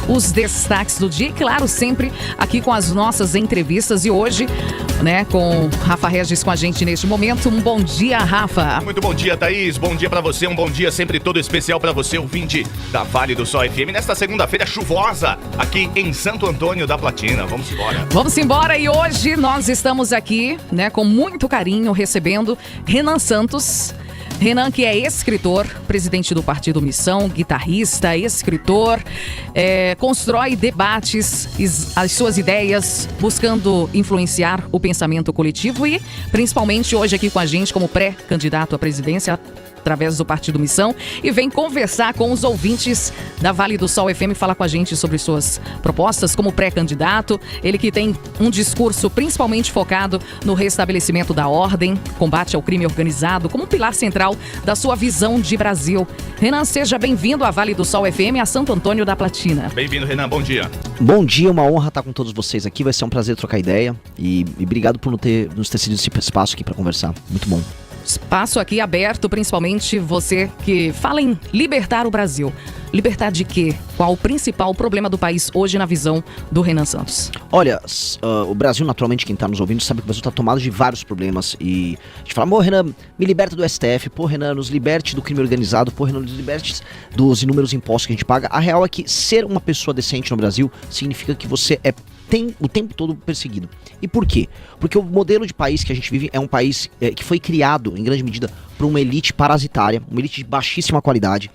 os destaques do dia e, claro, sempre aqui com as nossas entrevistas. E hoje, né, com Rafa Regis com a gente neste momento. Um bom dia, Rafa. Muito bom dia, Thaís. Bom dia pra você. Um bom dia sempre todo especial pra você, ouvinte da Vale do Sol FM. Nesta segunda-feira chuvosa, aqui em Santo Antônio da Platina. Vamos embora. Vamos embora. E hoje nós estamos aqui, né, com muito carinho, recebendo Renan Santos. Renan, que é escritor, presidente do Partido Missão, guitarrista, escritor, constrói debates, as suas ideias, buscando influenciar o pensamento coletivo e, principalmente, hoje aqui com a gente como pré-candidato à presidência através do Partido Missão, e vem conversar com os ouvintes da Vale do Sol FM, falar com a gente sobre suas propostas como pré-candidato. Ele que tem um discurso principalmente focado no restabelecimento da ordem, combate ao crime organizado, como pilar central da sua visão de Brasil. Renan, seja bem-vindo à Vale do Sol FM, a Santo Antônio da Platina. Bem-vindo, Renan. Bom dia. Bom dia, uma honra estar com todos vocês aqui. Vai ser um prazer trocar ideia e obrigado por nos ter cedido esse espaço aqui para conversar. Muito bom. Espaço aqui aberto, principalmente você que fala em libertar o Brasil. Libertar de quê? Qual o principal problema do país hoje na visão do Renan Santos? Olha, o Brasil, naturalmente, quem está nos ouvindo sabe que o Brasil está tomado de vários problemas. E a gente fala, pô, Renan, me liberta do STF, pô, Renan, nos liberte do crime organizado, pô, Renan, nos liberte dos inúmeros impostos que a gente paga. A real é que ser uma pessoa decente no Brasil significa que você tem o tempo todo perseguido. E por quê? Porque o modelo de país que a gente vive é um país que foi criado, em grande medida, por uma elite parasitária, uma elite de baixíssima qualidade.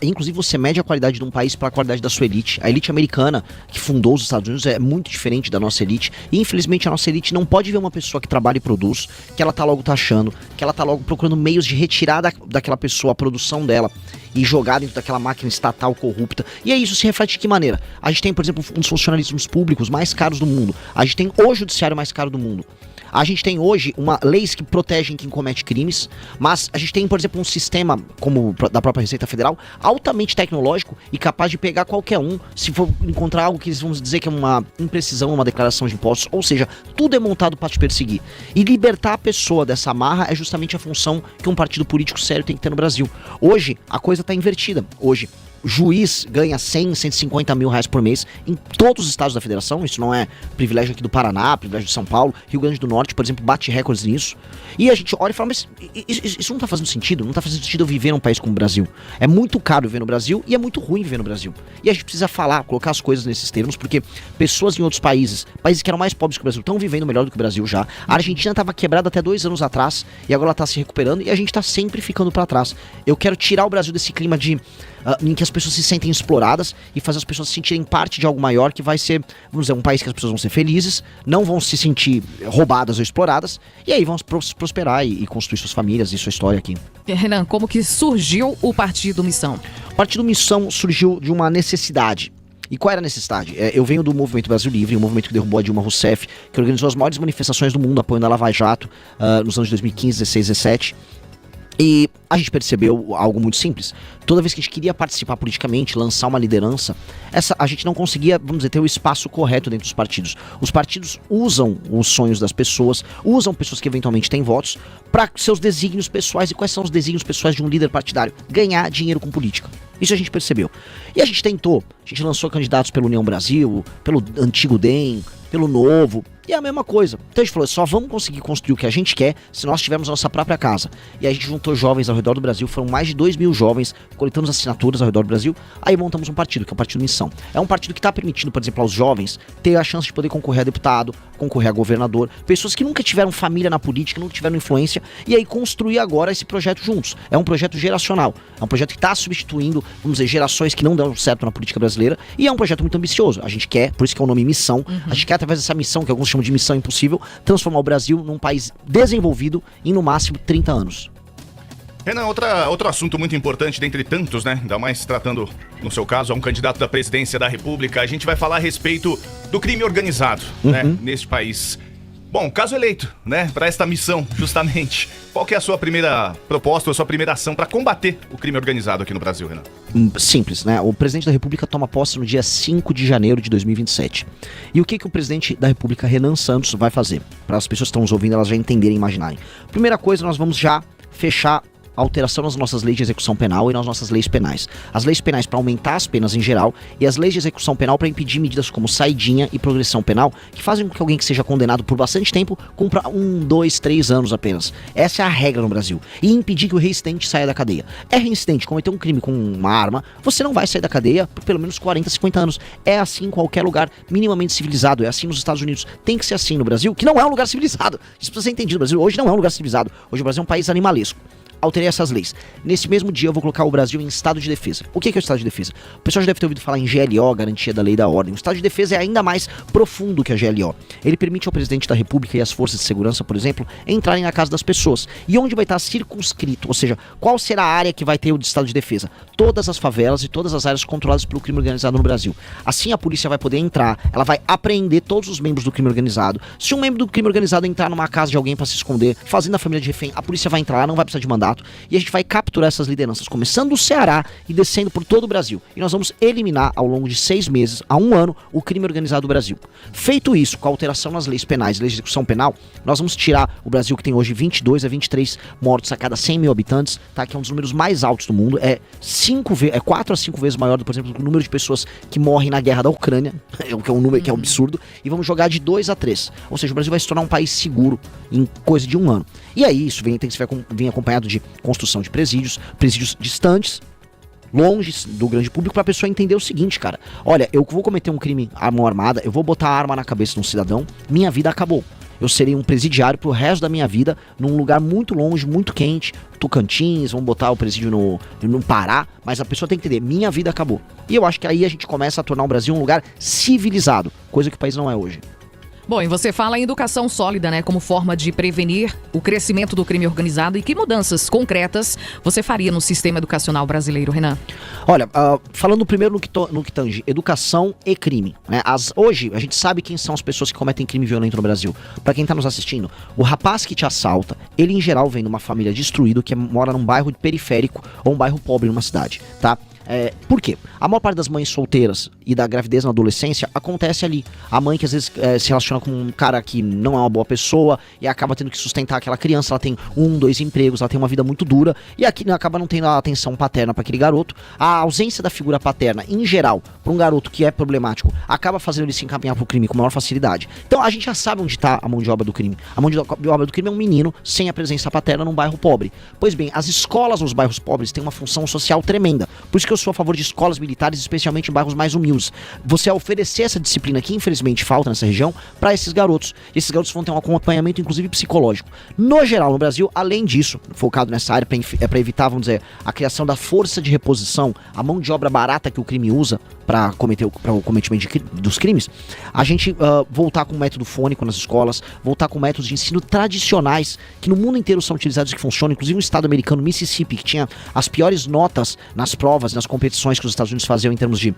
Inclusive você mede a qualidade de um país pela qualidade da sua elite. A elite americana que fundou os Estados Unidos é muito diferente da nossa elite. E infelizmente a nossa elite não pode ver uma pessoa que trabalha e produz, que ela tá logo taxando, que ela tá logo procurando meios de retirar daquela pessoa a produção dela e jogar dentro daquela máquina estatal corrupta. E aí isso se reflete de que maneira? A gente tem, por exemplo, um dos funcionalismos públicos mais caros do mundo. A gente tem o judiciário mais caro do mundo. A gente tem hoje leis que protegem quem comete crimes, mas a gente tem, por exemplo, um sistema, como da própria Receita Federal, altamente tecnológico e capaz de pegar qualquer um, se for encontrar algo que eles vão dizer que é uma imprecisão, uma declaração de impostos, ou seja, tudo é montado para te perseguir. E libertar a pessoa dessa amarra é justamente a função que um partido político sério tem que ter no Brasil. Hoje, a coisa está invertida. Hoje, juiz ganha 100, 150 mil reais por mês em todos os estados da federação. Isso não é privilégio aqui do Paraná, privilégio de São Paulo. Rio Grande do Norte, por exemplo, bate recordes nisso. E a gente olha e fala, mas isso não tá fazendo sentido. Não tá fazendo sentido eu viver num país como o Brasil. É muito caro viver no Brasil e é muito ruim viver no Brasil. E a gente precisa colocar as coisas nesses termos, porque pessoas em outros países que eram mais pobres que o Brasil, estão vivendo melhor do que o Brasil já. A Argentina estava quebrada até 2 anos atrás e agora ela tá se recuperando e a gente tá sempre ficando para trás. Eu quero tirar o Brasil desse clima em que as pessoas se sentem exploradas e fazer as pessoas se sentirem parte de algo maior que vai ser, vamos dizer, um país que as pessoas vão ser felizes, não vão se sentir roubadas ou exploradas, e aí vão prosperar e construir suas famílias e sua história aqui. Renan, como que surgiu o Partido Missão? O Partido Missão surgiu de uma necessidade. E qual era a necessidade? Eu venho do Movimento Brasil Livre, um movimento que derrubou a Dilma Rousseff, que organizou as maiores manifestações do mundo apoiando a Lava Jato nos anos de 2015, 16, 17. E a gente percebeu algo muito simples. Toda vez que a gente queria participar politicamente, lançar uma liderança, a gente não conseguia, vamos dizer, ter o espaço correto dentro dos partidos. Os partidos usam os sonhos das pessoas, usam pessoas que eventualmente têm votos, para seus desígnios pessoais. E quais são os desígnios pessoais de um líder partidário? Ganhar dinheiro com política. Isso a gente percebeu. E a gente lançou candidatos pelo União Brasil, pelo antigo DEM, pelo Novo, e é a mesma coisa. Então a gente falou, só vamos conseguir construir o que a gente quer se nós tivermos a nossa própria casa. E a gente juntou jovens ao redor do Brasil, foram mais de 2 mil jovens, coletamos assinaturas ao redor do Brasil, aí montamos um partido, que é o Partido Missão. É um partido que está permitindo, por exemplo, aos jovens ter a chance de poder concorrer a deputado, concorrer a governador, pessoas que nunca tiveram família na política, nunca tiveram influência, e aí construir agora esse projeto juntos. É um projeto geracional, é um projeto que está substituindo, vamos dizer, gerações que não dão certo na política brasileira, e é um projeto muito ambicioso. A gente quer, por isso que é o nome Missão, a gente quer, através dessa missão, que alguns chamam de missão impossível, transformar o Brasil num país desenvolvido em no máximo 30 anos. Renan, outro assunto muito importante dentre tantos, né? Ainda mais tratando, no seu caso, a um candidato da presidência da República. A gente vai falar a respeito do crime organizado, né? Neste país. Bom, caso eleito, né? Para esta missão, justamente. Qual que é a sua primeira proposta, a sua primeira ação para combater o crime organizado aqui no Brasil, Renan? Simples, né? O presidente da República toma posse no dia 5 de janeiro de 2027. E o que o presidente da República, Renan Santos, vai fazer? Para as pessoas que estão nos ouvindo, elas já entenderem e imaginarem. Primeira coisa, nós vamos já fechar alteração nas nossas leis de execução penal e nas nossas leis penais. As leis penais para aumentar as penas em geral e as leis de execução penal para impedir medidas como saidinha e progressão penal, que fazem com que alguém que seja condenado por bastante tempo cumpra 1, 2, 3 anos apenas. Essa é a regra no Brasil. E impedir que o reincidente saia da cadeia. É reincidente, cometeu um crime com uma arma, você não vai sair da cadeia por pelo menos 40, 50 anos. É assim em qualquer lugar minimamente civilizado. É assim nos Estados Unidos. Tem que ser assim no Brasil, que não é um lugar civilizado. Isso precisa ser entendido. O Brasil hoje não é um lugar civilizado. Hoje o Brasil é um país animalesco. Alterei essas leis. Nesse mesmo dia eu vou colocar o Brasil em estado de defesa. O que é o estado de defesa? O pessoal já deve ter ouvido falar em GLO, Garantia da Lei e da Ordem. O estado de defesa é ainda mais profundo que a GLO. Ele permite ao presidente da República e às forças de segurança, por exemplo, entrarem na casa das pessoas. E onde vai estar circunscrito, ou seja, qual será a área que vai ter o estado de defesa? Todas as favelas e todas as áreas controladas pelo crime organizado no Brasil. Assim a polícia vai poder entrar, ela vai apreender todos os membros do crime organizado. Se um membro do crime organizado entrar numa casa de alguém para se esconder, fazendo a família de refém, a polícia vai entrar lá, não vai precisar de mandato. E a gente vai capturar essas lideranças, começando do Ceará e descendo por todo o Brasil. E nós vamos eliminar ao longo de 6 meses a 1 ano o crime organizado do Brasil. Feito isso, com a alteração nas leis penais, leis de execução penal, nós vamos tirar o Brasil, que tem hoje 22 a 23 mortos a cada 100 mil habitantes, tá? Que é um dos números mais altos do mundo, é 4 a 5 vezes maior, por exemplo, do número de pessoas que morrem na guerra da Ucrânia, que é um número que é um absurdo, e vamos jogar de 2 a 3. Ou seja, o Brasil vai se tornar um país seguro em coisa de 1 ano. E aí, isso tem que vir acompanhado de construção de presídios distantes, longe do grande público, pra pessoa entender o seguinte, cara. Olha, eu vou cometer um crime à mão armada, eu vou botar a arma na cabeça de um cidadão, minha vida acabou. Eu serei um presidiário pro resto da minha vida, num lugar muito longe, muito quente, Tocantins, vamos botar o presídio no Pará, mas a pessoa tem que entender, minha vida acabou. E eu acho que aí a gente começa a tornar o Brasil um lugar civilizado, coisa que o país não é hoje. Bom, e você fala em educação sólida, né, como forma de prevenir o crescimento do crime organizado. E que mudanças concretas você faria no sistema educacional brasileiro, Renan? Olha, falando primeiro no que tange educação e crime, né? Hoje a gente sabe quem são as pessoas que cometem crime violento no Brasil. Pra quem tá nos assistindo, o rapaz que te assalta, ele em geral vem de uma família destruída que mora num bairro periférico ou um bairro pobre numa cidade, tá? Por quê? A maior parte das mães solteiras e da gravidez na adolescência acontece ali. A mãe que às vezes se relaciona com um cara que não é uma boa pessoa e acaba tendo que sustentar aquela criança, ela tem 1, 2 empregos, ela tem uma vida muito dura e aqui acaba não tendo a atenção paterna para aquele garoto. A ausência da figura paterna, em geral, para um garoto que é problemático, acaba fazendo ele se encaminhar pro crime com maior facilidade. Então a gente já sabe onde está a mão de obra do crime. A mão de obra do crime é um menino sem a presença paterna num bairro pobre. Pois bem, as escolas nos bairros pobres têm uma função social tremenda. Por isso que eu sou a favor de escolas militares, especialmente em bairros mais humildes. Você oferecer essa disciplina que infelizmente falta nessa região para esses garotos. E esses garotos vão ter um acompanhamento, inclusive psicológico. No geral, no Brasil, além disso, focado nessa área para evitar, vamos dizer, a criação da força de reposição, a mão de obra barata que o crime usa para o cometimento dos crimes, a gente voltar com o método fônico nas escolas, voltar com métodos de ensino tradicionais que no mundo inteiro são utilizados e que funcionam, inclusive no estado americano, Mississippi, que tinha as piores notas nas provas, nas competições que os Estados Unidos faziam em termos de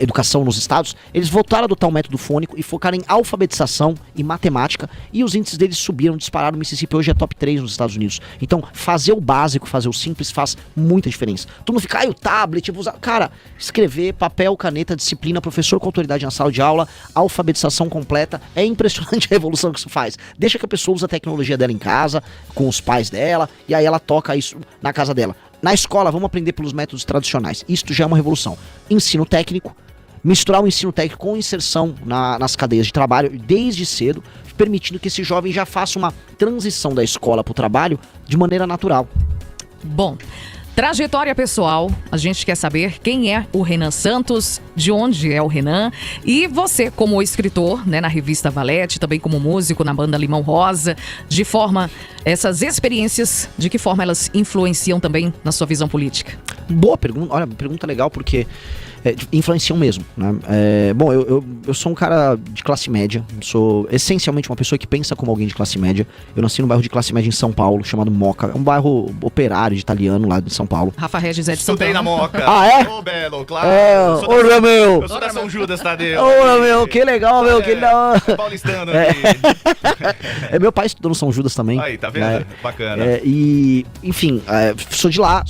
educação nos estados, eles voltaram a adotar o método fônico e focaram em alfabetização e matemática, e os índices deles subiram, dispararam. O Mississippi hoje é top 3 nos Estados Unidos. Então, fazer o básico, fazer o simples faz muita diferença. Tu não fica, o tablet, vou usar... Cara, escrever, papel, caneta, disciplina, professor com autoridade na sala de aula, alfabetização completa, é impressionante a evolução que isso faz. Deixa que a pessoa usa a tecnologia dela em casa, com os pais dela, e aí ela toca isso na casa dela. Na escola, vamos aprender pelos métodos tradicionais. Isto já é uma revolução. Ensino técnico, misturar o ensino técnico com inserção nas cadeias de trabalho desde cedo, permitindo que esse jovem já faça uma transição da escola para o trabalho de maneira natural. Bom, trajetória pessoal, a gente quer saber quem é o Renan Santos, de onde é o Renan, e você como escritor, né, na revista Valete, também como músico na banda Limão Rosa, essas experiências, de que forma elas influenciam também na sua visão política? Boa pergunta, olha, pergunta legal porque influenciam mesmo, né? Bom, eu sou um cara de classe média, sou essencialmente uma pessoa que pensa como alguém de classe média. Eu nasci num bairro de classe média em São Paulo, chamado Moca, é um bairro operário de italiano lá de São Paulo. Rafa Regis é de São Paulo. Estudei na Moca. Ah, é? Ô, Belo, claro. Ô, meu. Eu sou da São Judas, Tadeu. Ô, meu, que legal, meu, que legal. Paulistano aqui. Meu pai estudou no São Judas também. Aí, tá vendo? Bacana. E, enfim, sou de lá,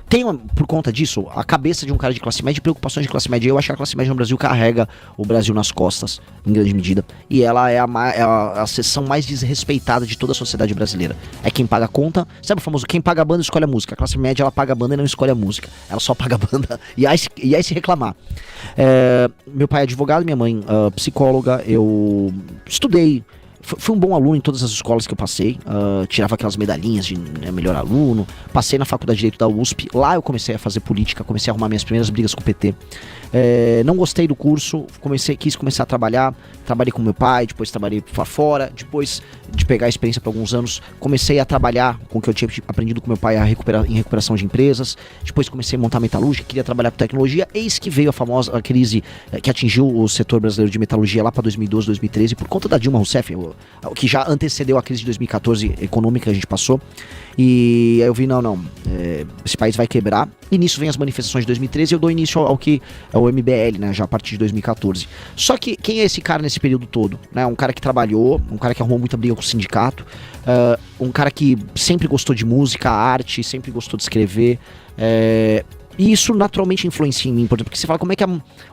tenho, por conta disso, a cabeça de um cara de classe média e preocupações de classe média. Eu acho que a classe média no Brasil carrega o Brasil nas costas, em grande medida. E ela é a seção mais desrespeitada de toda a sociedade brasileira. É quem paga a conta. Sabe o famoso, quem paga a banda escolhe a música. A classe média, ela paga a banda e não escolhe a música. Ela só paga a banda e aí se reclamar. Meu pai é advogado, minha mãe psicóloga. Eu estudei. Fui um bom aluno em todas as escolas que eu passei, tirava aquelas medalhinhas de melhor aluno, passei na faculdade de Direito da USP, lá eu comecei a fazer política, comecei a arrumar minhas primeiras brigas com o PT. Não gostei do curso, quis começar a trabalhar, trabalhei com meu pai, depois trabalhei fora, depois de pegar a experiência por alguns anos, comecei a trabalhar com o que eu tinha aprendido com meu pai em recuperação de empresas, depois comecei a montar metalúrgica, queria trabalhar com tecnologia, eis que veio a famosa crise que atingiu o setor brasileiro de metalurgia lá para 2012, 2013, por conta da Dilma Rousseff, o que já antecedeu a crise de 2014 econômica que a gente passou. E aí eu vi, esse país vai quebrar. E nisso vem as manifestações de 2013 e eu dou início ao que é o MBL, né, já a partir de 2014. Só que quem é esse cara nesse período todo? Né? Um cara que trabalhou, um cara que arrumou muita briga com o sindicato, um cara que sempre gostou de música, arte, sempre gostou de escrever. E isso naturalmente influencia em mim, por exemplo, porque você fala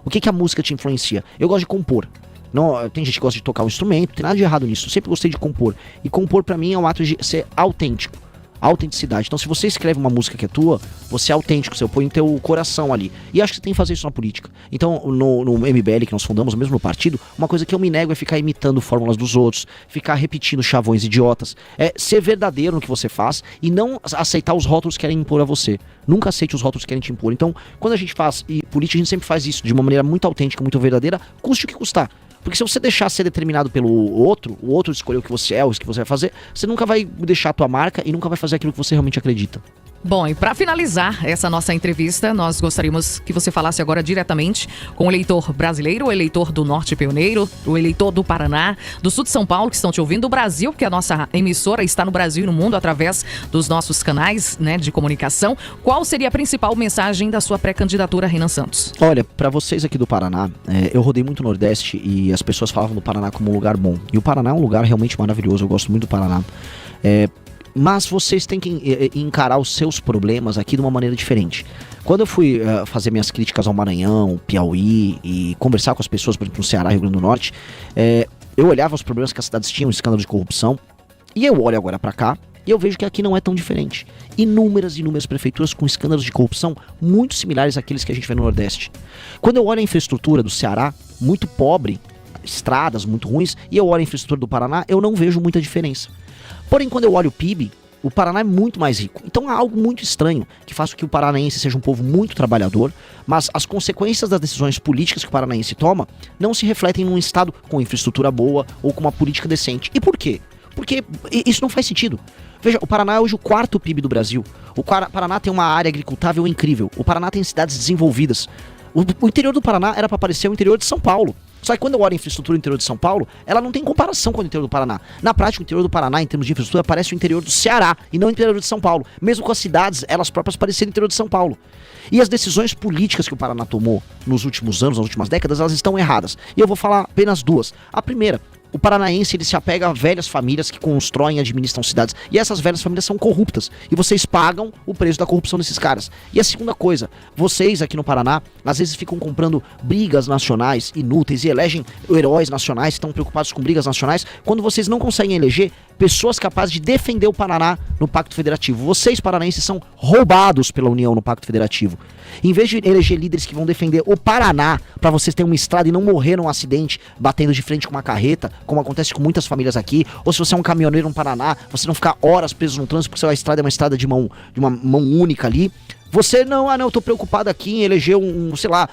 o que a música te influencia? Eu gosto de compor. Não, tem gente que gosta de tocar um instrumento, não tem nada de errado nisso. Eu sempre gostei de compor. E compor pra mim é um ato de ser autêntico. Autenticidade. Então se você escreve uma música que é tua, você é autêntico, você põe o teu coração ali. E acho que você tem que fazer isso na política. Então no MBL que nós fundamos, mesmo no partido, uma coisa que eu me nego é ficar imitando fórmulas dos outros, ficar repetindo chavões idiotas. É ser verdadeiro no que você faz e não aceitar os rótulos que querem impor a você. Nunca aceite os rótulos que querem te impor. Então quando a gente faz política, a gente sempre faz isso de uma maneira muito autêntica, muito verdadeira, custe o que custar. Porque se você deixar ser determinado pelo outro, o outro escolher o que você é, o que você vai fazer, você nunca vai deixar a tua marca e nunca vai fazer aquilo que você realmente acredita. Bom, e para finalizar essa nossa entrevista, nós gostaríamos que você falasse agora diretamente com o eleitor brasileiro, o eleitor do Norte Pioneiro, o eleitor do Paraná, do Sul de São Paulo, que estão te ouvindo, do Brasil, porque a nossa emissora está no Brasil e no mundo através dos nossos canais, né, de comunicação. Qual seria a principal mensagem da sua pré-candidatura, Renan Santos? Olha, para vocês aqui do Paraná, eu rodei muito o Nordeste e as pessoas falavam do Paraná como um lugar bom. E o Paraná é um lugar realmente maravilhoso, eu gosto muito do Paraná. Mas vocês têm que encarar os seus problemas aqui de uma maneira diferente. Quando eu fui fazer minhas críticas ao Maranhão, Piauí e conversar com as pessoas, por exemplo, no Ceará, Rio Grande do Norte, eu olhava os problemas que as cidades tinham, escândalos de corrupção, e eu olho agora pra cá e eu vejo que aqui não é tão diferente. Inúmeras prefeituras com escândalos de corrupção muito similares àqueles que a gente vê no Nordeste. Quando eu olho a infraestrutura do Ceará, muito pobre, estradas muito ruins, e eu olho a infraestrutura do Paraná, eu não vejo muita diferença. Porém, quando eu olho o PIB, o Paraná é muito mais rico. Então há algo muito estranho que faz com que o paranaense seja um povo muito trabalhador, mas as consequências das decisões políticas que o paranaense toma não se refletem num estado com infraestrutura boa ou com uma política decente. E por quê? Porque isso não faz sentido. Veja, o Paraná é hoje o quarto PIB do Brasil. O Paraná tem uma área agricultável incrível. O Paraná tem cidades desenvolvidas. O interior do Paraná era para parecer o interior de São Paulo. Só que quando eu olho a infraestrutura do interior de São Paulo, ela não tem comparação com o interior do Paraná. Na prática, o interior do Paraná, em termos de infraestrutura, parece o interior do Ceará e não o interior de São Paulo. Mesmo com as cidades, elas próprias parecerem o interior de São Paulo. E as decisões políticas que o Paraná tomou nos últimos anos, nas últimas décadas, elas estão erradas. E eu vou falar apenas duas. A primeira, o paranaense ele se apega a velhas famílias que constroem e administram cidades. E essas velhas famílias são corruptas. E vocês pagam o preço da corrupção desses caras. E a segunda coisa, vocês aqui no Paraná, às vezes ficam comprando brigas nacionais inúteis e elegem heróis nacionais que estão preocupados com brigas nacionais, quando vocês não conseguem eleger pessoas capazes de defender o Paraná no Pacto Federativo. Vocês, paranaenses, são roubados pela União no Pacto Federativo. Em vez de eleger líderes que vão defender o Paraná para vocês terem uma estrada e não morrer num acidente batendo de frente com uma carreta, como acontece com muitas famílias aqui, ou se você é um caminhoneiro no Paraná, você não ficar horas preso no trânsito porque a estrada é uma estrada de uma mão única ali. Você não, eu tô preocupado aqui em eleger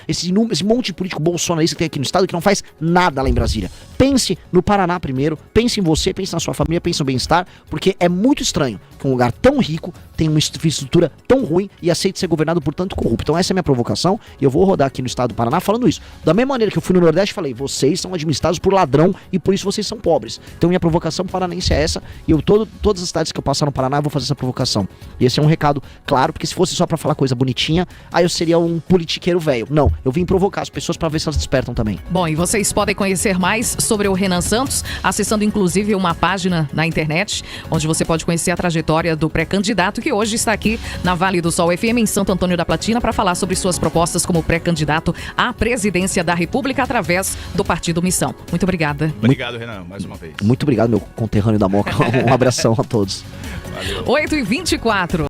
esse monte de político bolsonarista que tem aqui no estado que não faz nada lá em Brasília. Pense no Paraná primeiro, pense em você, pense na sua família, pense no bem-estar, porque é muito estranho que um lugar tão rico tenha uma infraestrutura tão ruim e aceite ser governado por tanto corrupto. Então essa é a minha provocação e eu vou rodar aqui no estado do Paraná falando isso. Da mesma maneira que eu fui no Nordeste e falei, vocês são administrados por ladrão e por isso vocês são pobres. Então minha provocação paranaense é essa e todas as cidades que eu passar no Paraná eu vou fazer essa provocação. E esse é um recado claro, porque se fosse só pra falar aquela coisa bonitinha, aí eu seria um politiqueiro velho. Não, eu vim provocar as pessoas pra ver se elas despertam também. Bom, e vocês podem conhecer mais sobre o Renan Santos, acessando inclusive uma página na internet, onde você pode conhecer a trajetória do pré-candidato que hoje está aqui na Vale do Sol FM, em Santo Antônio da Platina, para falar sobre suas propostas como pré-candidato à presidência da República através do Partido Missão. Muito obrigada. Obrigado, Renan, mais uma vez. Muito obrigado, meu conterrâneo da Moca. Um abração a todos. Valeu. 8h24.